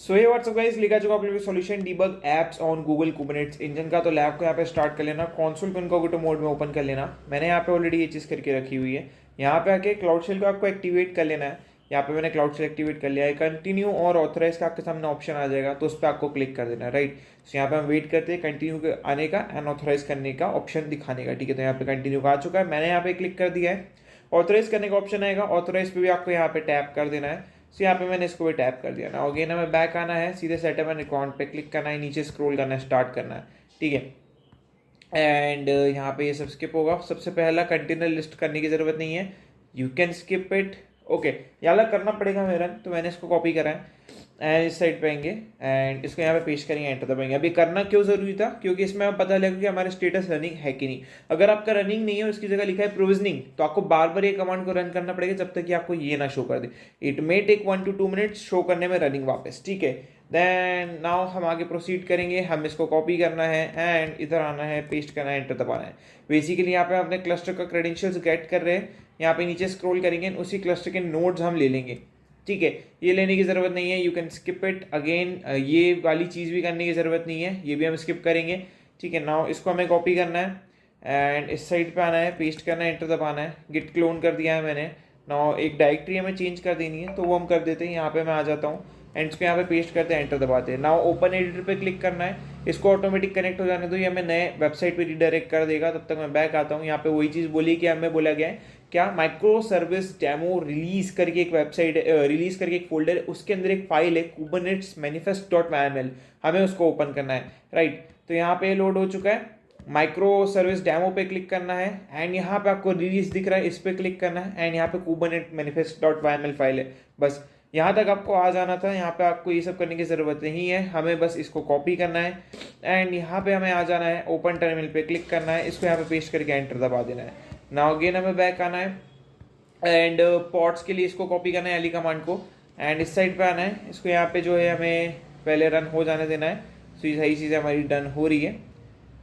सो ये WhatsApp guys लिखा चुका आप लोगों को solution debug apps on Google Kubernetes engine का। तो लैब को यहाँ पे स्टार्ट कर लेना, कंसोल को इनकॉग्निटो मोड में ओपन कर लेना। मैंने यहाँ पे ऑलरेडी ये चीज़ करके रखी हुई है। यहाँ पे आके क्लाउड शेल को आपको एक्टिवेट कर लेना है। यहाँ पे मैंने क्लाउड शेल एक्टिवेट कर लिया है। कंटिन्यू और ऑथराइज का आपके सामने ऑप्शन आ जाएगा, तो उस पर आपको क्लिक कर देना है, राइट। तो यहाँ पे हम वेट करते हैं कंटिन्यू आने का एंड ऑथराइज करने का ऑप्शन दिखाने का, ठीक है। तो यहाँ पे कंटिन्यू का आ चुका है, मैंने यहाँ पे क्लिक कर दिया है। ऑथराइज करने का ऑप्शन आएगा, ऑथराइज पे भी आपको यहाँ पे टैप कर देना है। सो यहाँ पे मैंने इसको भी टैप कर दिया ना। अगेन हमें बैक आना है, सीधे सेटअप एंड अकाउंट पे क्लिक करना है, नीचे स्क्रॉल करना है, स्टार्ट करना है, ठीक है। एंड यहाँ पे ये सब स्किप होगा। सबसे पहला कंटेनर लिस्ट करने की जरूरत नहीं है, you can skip it. Okay, ये अलग करना पड़ेगा मेरा, तो मैंने इसको कॉपी करा है एंड इस साइड पे आएंगे एंड इसको यहाँ पे पेस्ट करेंगे, एंटर दबाएंगे। अभी करना क्यों जरूरी था, क्योंकि इसमें हमें पता लगेगा कि हमारा स्टेटस रनिंग है कि नहीं। अगर आपका रनिंग नहीं है और इसकी जगह लिखा है प्रोविजनिंग, तो आपको बार बार ये कमांड को रन करना पड़ेगा जब तक कि आपको ये ना शो कर दे। It may take 1 to 2 minutes show करने में रनिंग वापस, ठीक है। देन नाउ हम आगे प्रोसीड करेंगे। हम इसको कॉपी करना है एंड इधर आना है, पेस्ट करना है, एंटर दबाना है। बेसिकली यहाँ पे अपने क्लस्टर का क्रेडेंशियल्स गेट कर रहे हैं। यहाँ पे नीचे स्क्रॉल करेंगे, उसी क्लस्टर के नोड्स हम ले लेंगे, ठीक है। ये लेने की ज़रूरत नहीं है, you can skip it. Again ये वाली चीज़ भी करने की ज़रूरत नहीं है, ये भी हम स्किप करेंगे, ठीक है। नाउ इसको हमें कॉपी करना है एंड इस साइड पे आना है, पेस्ट करना है, एंटर दबाना है। गिट क्लोन कर दिया है मैंने। नाउ एक डायरेक्टरी हमें चेंज कर देनी है, तो वो हम कर देते हैं। यहाँ पे मैं आ जाता हूँ एंड इसको यहाँ पे पेस्ट करते हैं, एंटर दबाते हैं। नाउ ओपन एडिटर पे क्लिक करना है, इसको ऑटोमेटिक कनेक्ट हो जाने दो, ये हमें नए वेबसाइट पे रिडायरेक्ट कर देगा। तब तक मैं बैक आता हूँ। यहाँ पे वही चीज़ बोली कि हमें बोला गया है क्या, माइक्रो सर्विस डेमो रिलीज करके एक वेबसाइट रिलीज करके एक फोल्डर है, उसके अंदर एक फाइल है कुबरनेट्स manifest.yml, हमें उसको ओपन करना है, राइट। तो यहाँ पे लोड हो चुका है, माइक्रो सर्विस डेमो पे क्लिक करना है एंड यहाँ पे आपको रिलीज दिख रहा है, इस पे क्लिक करना है एंड यहाँ पे kubernetes manifest.yml फाइल है। बस यहाँ तक आपको आ जाना था। यहाँ पे आपको ये सब करने की ज़रूरत नहीं है, हमें बस इसको कॉपी करना है एंड यहाँ पे हमें आ जाना है, ओपन टर्मिनल पे क्लिक करना है, इसको यहाँ पे पेस्ट करके एंटर दबा देना है। नाउ अगेन हमें बैक आना है एंड पॉट्स के लिए इसको कॉपी करना है एली कमांड को एंड इस साइड पे आना है, इसको यहाँ पे जो है हमें पहले रन हो जाने देना है। सो ये सही चीज़ें हमारी डन हो रही है।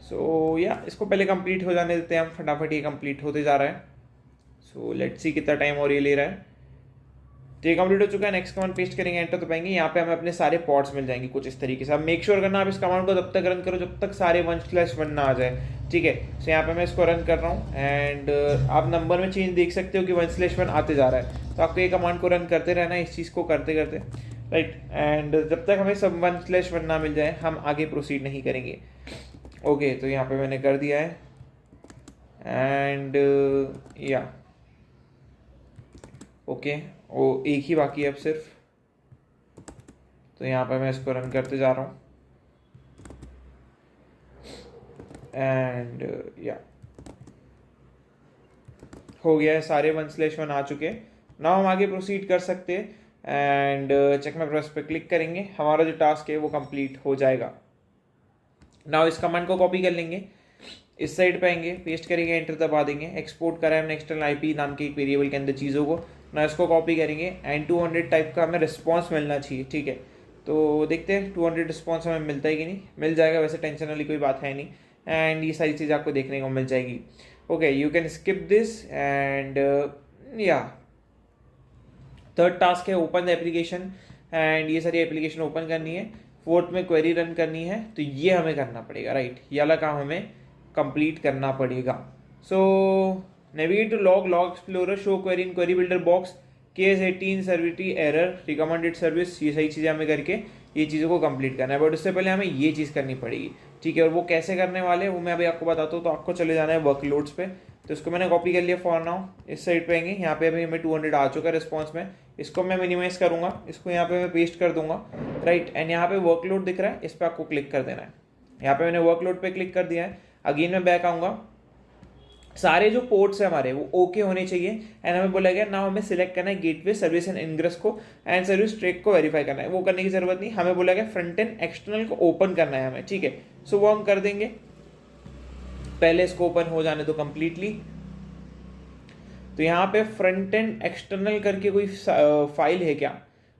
सो या इसको पहले कंप्लीट हो जाने देते हैं हम, फटाफट ये कंप्लीट होते जा रहा है। सो लेट्स सी कितना टाइम और ये ले रहा है। तो ये कंप्लीट हो चुका है, नेक्स्ट कमांड पेस्ट करेंगे, एंटर दबाएंगे। यहाँ पे हमें अपने सारे पॉट्स मिल जाएंगे कुछ इस तरीके से। अब मेक श्योर करना आप इस कमांड को तब तक रन करो जब तक सारे 1/1 ना आ जाए, ठीक है। सो यहाँ पे मैं इसको रन कर रहा हूँ एंड आप नंबर में चेंज देख सकते हो कि 1/1 आते जा रहा है। तो आपको ये कमांड को रन करते रहना है, इस चीज़ को करते करते, राइट। एंड जब तक हमें सब 1/1 ना मिल जाए हम आगे प्रोसीड नहीं करेंगे। ओके, तो यहाँ पे मैंने कर दिया है एंड या ओके, वो एक ही बाकी है अब सिर्फ। तो यहाँ पे मैं इसको रन करते जा रहा हूँ एंड या हो गया है, सारे 1/1 आ चुके हैं। नाउ हम आगे प्रोसीड कर सकते हैं एंड चेक माय प्रोसेस पे क्लिक करेंगे, हमारा जो टास्क है वो कंप्लीट हो जाएगा। नाउ इस कमांड को कॉपी कर लेंगे, इस साइड पे आएंगे, पेस्ट करेंगे, एंटर दबा देंगे। एक्सपोर्ट करा है हमने एक्सटर्नल आईपी नाम के एक वेरिएबल के अंदर चीज़ों को। ना इसको कॉपी करेंगे एंड 200 टाइप का हमें रिस्पॉन्स मिलना चाहिए, ठीक है। तो देखते हैं 200 रिस्पॉन्स हमें मिलता है कि नहीं। मिल जाएगा, वैसे टेंशन वाली कोई बात है नहीं एंड ये सारी चीज़ आपको देखने को मिल जाएगी। Okay, you can skip this and या थर्ड टास्क है ओपन द एप्लीकेशन एंड ये सारी एप्लीकेशन ओपन करनी है। फोर्थ में क्वेरी रन करनी है, तो ये हमें करना पड़ेगा, राइट। ये वाला काम हमें कंप्लीट करना पड़ेगा। So navigate to log explorer, show query in query builder box, case 18 severity error, recommended service, ये सही चीज़ें हमें करके ये चीज़ों को कंप्लीट करना है। बट उससे पहले हमें ये चीज़ करनी पड़ेगी, ठीक है। और वो कैसे करने वाले हैं वो मैं अभी आपको बताता हूँ। तो आपको चले जाना है वर्कलोड्स पे, तो इसको मैंने कॉपी कर लिया फॉर नाउ। इस साइड पे आएंगे, यहाँ पे अभी हमें 200 आ चुका है रिस्पॉन्स में। इसको मैं मिनिमाइज करूँगा, इसको यहाँ पे मैं पेस्ट कर दूंगा, राइट। एंड यहाँ पे वर्कलोड दिख रहा है, इस पर आपको क्लिक कर देना है। यहाँ पे मैंने वर्कलोड पे क्लिक कर दिया है। अगेन मैं बैक आऊँगा, सारे जो पोर्ट्स है हमारे वो ओके होने चाहिए एंड हमें बोला गया नाउ हमें सिलेक्ट करना है गेटवे सर्विस एंड इनग्रेस को एंड सर्विस ट्रैक को वेरीफाई करना है। वो करने की जरूरत नहीं, हमें बोला गया फ्रंट एंड एक्सटर्नल को ओपन करना है हमें, ठीक है। सो वो हम कर देंगे, पहले इसको ओपन हो जाने दो कंप्लीटली। तो यहाँ पे फ्रंट एंड एक्सटर्नल करके कोई फाइल है क्या,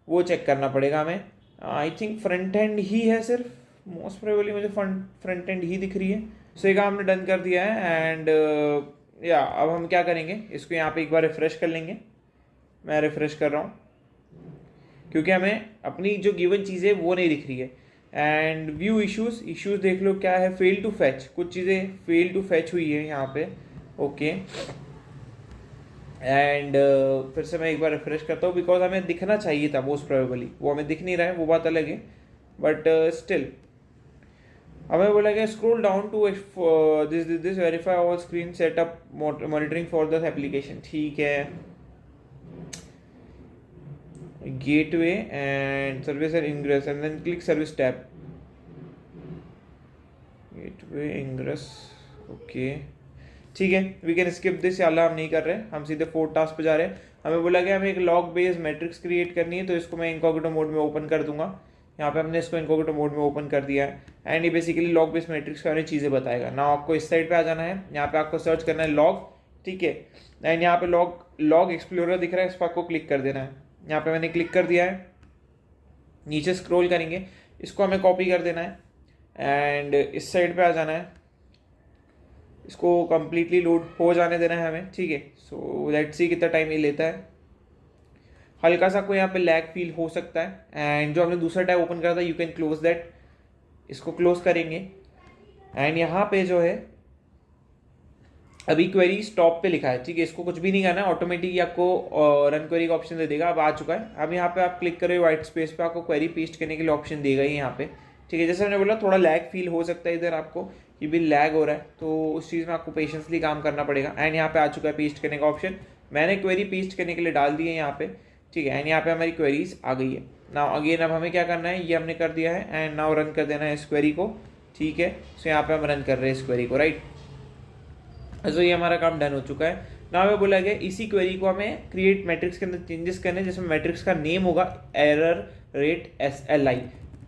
वो चेक करना पड़ेगा हमें। I think front and he है सिर्फ, मोस्ट प्रोबेबली मुझे फ्रंट एंड ही दिख रही है। सो ये काम हमने डन कर दिया है एंड या अब हम क्या करेंगे, इसको यहाँ पे एक बार रिफ्रेश कर लेंगे। मैं रिफ्रेश कर रहा हूँ क्योंकि हमें अपनी जो गिवन चीज़ है वो नहीं दिख रही है। एंड व्यू इश्यूज देख लो क्या है, फेल टू फैच, कुछ चीज़ें फेल टू फैच हुई है यहाँ पे। ओके एंड फिर से मैं एक बार रिफ्रेश करता हूँ, बिकॉज हमें दिखना चाहिए था मोस्ट प्रोबेबली, वो हमें दिख नहीं रहा है, वो बात अलग है, बट स्टिल हमें बोला गया scroll down to this verify all screen setup monitoring for this application. ठीक है, gateway and service and ingress and then click service tab, gateway ingress. Okay ठीक है, वी कैन स्किप दिस, याला हम नहीं कर रहे, हम सीधे 4 टास्क पे जा रहे हैं। हमें बोला गया हमें एक लॉग बेस्ड मैट्रिक्स क्रिएट करनी है, तो इसको मैं इनकॉग्निटो मोड में ओपन कर दूंगा। यहाँ पे हमने इसको इनकॉग्निटो मोड में ओपन कर दिया है एंड ये बेसिकली लॉग बेस्ड मैट्रिक्स के बारे में चीज़ें बताएगा ना। आपको इस साइड पे आ जाना है, यहाँ पे आपको सर्च करना है लॉग, ठीक है, एंड यहाँ पे लॉग एक्सप्लोरर दिख रहा है, इस पर आपको क्लिक कर देना है। यहाँ पे मैंने क्लिक कर दिया है, नीचे स्क्रॉल करेंगे, इसको हमें कॉपी कर देना है एंड इस साइड पे आ जाना है, इसको कंप्लीटली लोड हो जाने देना है हमें। ठीक है, सो लेट्स सी कितना टाइम ये लेता है। हल्का सा कोई यहाँ पे लैग फील हो सकता है एंड जो हमने दूसरा टैब ओपन करा था यू कैन क्लोज दैट, इसको क्लोज करेंगे एंड यहाँ पे जो है अभी क्वेरी स्टॉप पे लिखा है। ठीक है, इसको कुछ भी नहीं करना है, ऑटोमेटिकली आपको रन क्वेरी का ऑप्शन दे देगा। अब आ चुका है, अब यहाँ पे आप क्लिक करें व्हाइट स्पेस पे, आपको क्वेरी पेस्ट करने के लिए ऑप्शन देगा ही यहाँ पे। ठीक है, जैसे मैंने बोला थोड़ा लैग फील हो सकता है इधर आपको कि भी लैग हो रहा है, तो उस चीज़ में आपको पेशेंसली काम करना पड़ेगा। एंड यहाँ पे आ चुका है पेस्ट करने का ऑप्शन, मैंने क्वेरी पेस्ट करने के लिए डाल दी है यहाँ पे। ठीक है, एंड यहाँ पे हमारी क्वेरीज आ गई है। नाउ अगेन अब हमें क्या करना है, ये हमने कर दिया है एंड नाउ रन कर देना है इस क्वेरी को। ठीक है, सो यहाँ पे हम रन कर रहे हैं इस क्वेरी को, राइट। सो ये हमारा काम डन हो चुका है। नाउ हमें बोला गया इसी क्वेरी को हमें क्रिएट मैट्रिक्स के अंदर चेंजेस करने, जिसमें मैट्रिक्स का नेम होगा एरर रेट SLI,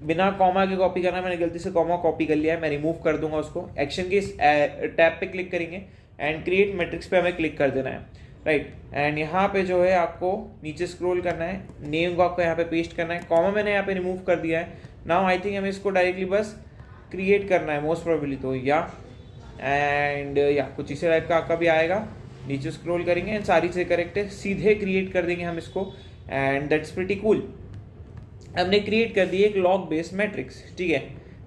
बिना कॉमा के कॉपी करना, मैंने गलती से कॉमा कॉपी कर लिया है, मैं रिमूव कर दूंगा उसको। एक्शन के इस टैब पे क्लिक करेंगे एंड क्रिएट मैट्रिक्स पे हमें क्लिक कर देना है, राइट। एंड यहाँ पे जो है आपको नीचे स्क्रॉल करना है, नेम को आपको यहाँ पे पेस्ट करना है, कॉमा मैंने यहाँ पे रिमूव कर दिया है। नाउ आई थिंक हमें इसको डायरेक्टली बस क्रिएट करना है मोस्ट प्रोबेबली, तो या एंड या कुछ इसी टाइप का आपका भी आएगा। नीचे स्क्रॉल करेंगे एंड सारी चीज़ें करेक्ट है, सीधे क्रिएट कर देंगे हम इसको एंड दैट्स प्रीटी कूल। हमने क्रिएट कर दी एक लॉग बेस्ड मैट्रिक्स। ठीक है,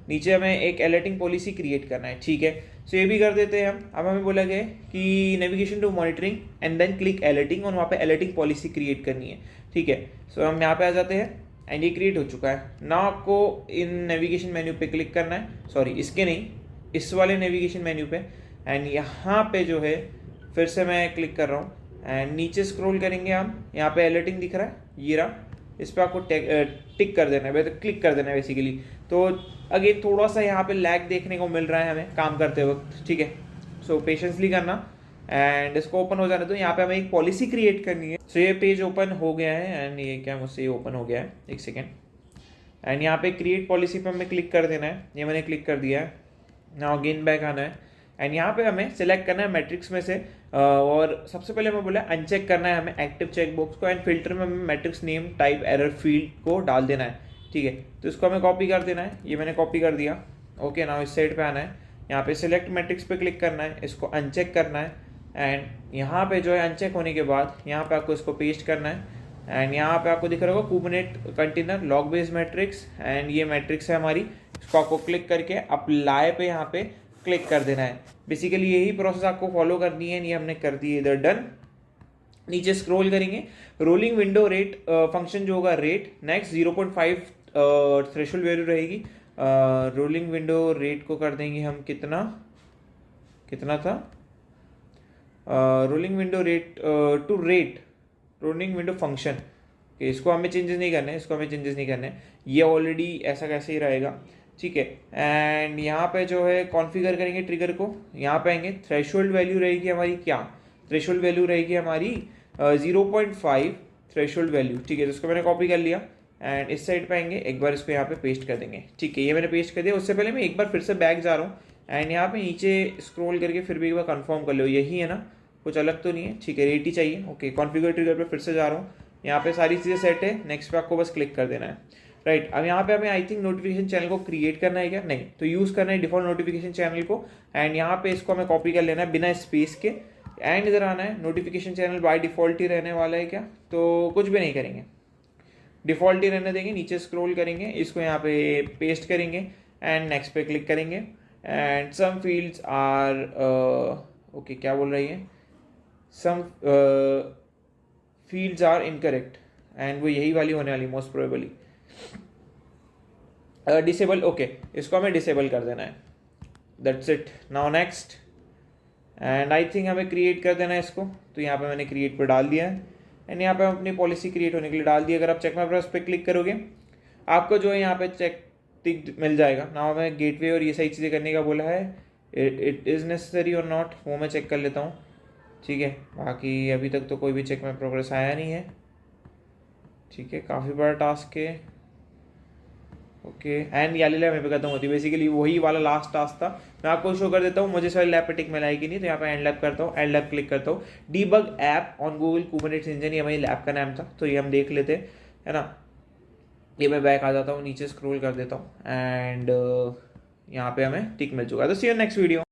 नीचे हमें एक अलर्टिंग पॉलिसी क्रिएट करना है। ठीक है, सो ये भी कर देते हैं हम। अब हमें बोला गया कि navigation to monitoring and then click alerting, और वहाँ पे अलर्टिंग पॉलिसी क्रिएट करनी है। ठीक है, सो हम यहाँ पे आ जाते हैं एंड ये क्रिएट हो चुका है। ना आपको इन नेविगेशन मेन्यू पे क्लिक करना है, सॉरी इसके नहीं, इस वाले नेविगेशन मेन्यू पे, एंड यहाँ पे जो है फिर से मैं क्लिक कर रहा हूँ एंड नीचे स्क्रॉल करेंगे हम, यहाँ पे अलर्टिंग दिख रहा है, ये रहा, इस पर आपको टिक कर देना है, क्लिक कर देना है बेसिकली। तो अगेन थोड़ा सा यहाँ पे लैग देखने को मिल रहा है हमें काम करते वक्त। ठीक है, सो पेशेंसली करना एंड इसको ओपन हो जाने दो। यहाँ पे हमें एक पॉलिसी क्रिएट करनी है। सो ये पेज ओपन हो गया है एंड ये क्या मुझसे ओपन हो गया है, एक सेकेंड, एंड यहाँ पे क्रिएट पॉलिसी पे हमें क्लिक कर देना है, ये मैंने क्लिक कर दिया है। नाउ अगेन बैक आना है एंड यहाँ पे हमें सिलेक्ट करना है मैट्रिक्स में से, और सबसे पहले हमें बोला अनचेक करना है हमें एक्टिव चेक बॉक्स को, एंड फिल्टर में हमें matrix name type error field को डाल देना है। ठीक है, तो इसको हमें कॉपी कर देना है, ये मैंने कॉपी कर दिया। ओके, नाउ इस साइड पे आना है, यहाँ पे सिलेक्ट मैट्रिक्स पे क्लिक करना है, इसको अनचेक करना है एंड यहाँ पे जो है अनचेक होने के बाद यहाँ पे आपको इसको पेस्ट करना है एंड यहाँ पे आपको दिख रहा होगा Kubernetes container log based metrics, and ये मैट्रिक्स है हमारी। इसको आपको क्लिक करके अप्लाई पे यहाँ पे क्लिक कर देना है। बेसिकली यही प्रोसेस आपको फॉलो करनी है, ये हमने कर दी है इधर डन। नीचे स्क्रॉल करेंगे, रोलिंग विंडो रेट फंक्शन जो होगा रेट, नेक्स्ट 0.5 थ्रेशोल्ड वैल्यू रहेगी। रोलिंग विंडो रेट को कर देंगे हम कितना था, rolling window rate to rate rolling window function, इसको हमें चेंजेस नहीं करने, ये ऑलरेडी ऐसा कैसे ही रहेगा। ठीक है, एंड यहाँ पे जो है कॉन्फ़िगर करेंगे ट्रिगर को, यहाँ पे आएंगे, थ्रेशोल्ड वैल्यू रहेगी हमारी क्या, थ्रेशोल्ड वैल्यू रहेगी हमारी 0.5 थ्रेशोल्ड वैल्यू। ठीक है, तो इसको मैंने कॉपी कर लिया एंड इस साइड पे आएंगे, एक बार इसको यहाँ पे पेस्ट कर देंगे। ठीक है, ये मैंने पेस्ट कर दिया। उससे पहले मैं एक बार फिर से बैक जा रहा हूँ एंड यहाँ पे नीचे स्क्रॉल करके फिर भी एक बार कंफर्म कर लो, यही है ना, कुछ अलग तो नहीं है। ठीक है, रेट ही चाहिए। ओके, कॉन्फ़िगर ट्रिगर पे फिर से जा रहा हूँ, यहाँ पे सारी चीज़ें सेट है, नेक्स्ट पे आपको बस क्लिक कर देना है, राइट। अब यहाँ पे हमें आई थिंक नोटिफिकेशन चैनल को क्रिएट करना है क्या, नहीं, तो यूज़ करना है डिफॉल्ट नोटिफिकेशन चैनल को, एंड यहाँ पे इसको हमें कॉपी कर लेना है बिना स्पेस के, एंड इधर आना है। नोटिफिकेशन चैनल बाय डिफॉल्ट ही रहने वाला है क्या, तो कुछ भी नहीं करेंगे, डिफ़ॉल्ट ही रहने देंगे, नीचे स्क्रॉल करेंगे, इसको यहाँ पे पेस्ट करेंगे एंड नेक्स्ट पे क्लिक करेंगे and some fields are okay, क्या बोल रही है, some fields are incorrect and वो यही वाली होने वाली मोस्ट प्रोबेबली। डिसेबल, ओके, इसको हमें डिसेबल कर देना है। That's it. Now next, and I think हमें क्रिएट कर देना है इसको, तो यहाँ पे मैंने क्रिएट पर डाल दिया है एंड यहाँ पे हम अपनी पॉलिसी क्रिएट होने के लिए डाल दी। अगर आप चेक माई ब्राउज़र पे क्लिक करोगे आपको जो है यहाँ पे चेक टिक मिल जाएगा। ना हमें गेटवे और ये सही चीज़ें करने का बोला है, इट इज़ नेसेसरी और नॉट, वो मैं चेक कर लेता हूँ, ठीक है। बाकी अभी तक तो कोई भी चेक में प्रोग्रेस आया नहीं है, ठीक है, काफ़ी बड़ा टास्क है, ओके। एंड याली लैब यहाँ पे खत्म होती है, बेसिकली वही वाला लास्ट टास्क था। मैं आपको शो कर देता हूँ, मुझे सारी लैब पे टिक मिलाई कि नहीं, तो यहाँ पे एंड लैब करता हूँ, एंड लैब क्लिक करता हूँ, debug app on Google Kubernetes engine, ये हमारी लैब का नाम था, तो ये हम देख लेते हैं, है ना। ये मैं बैक आ जाता हूँ, नीचे स्क्रॉल कर देता हूँ एंड यहाँ पे हमें टिक मिल चुका है। तो सी यू नेक्स्ट वीडियो।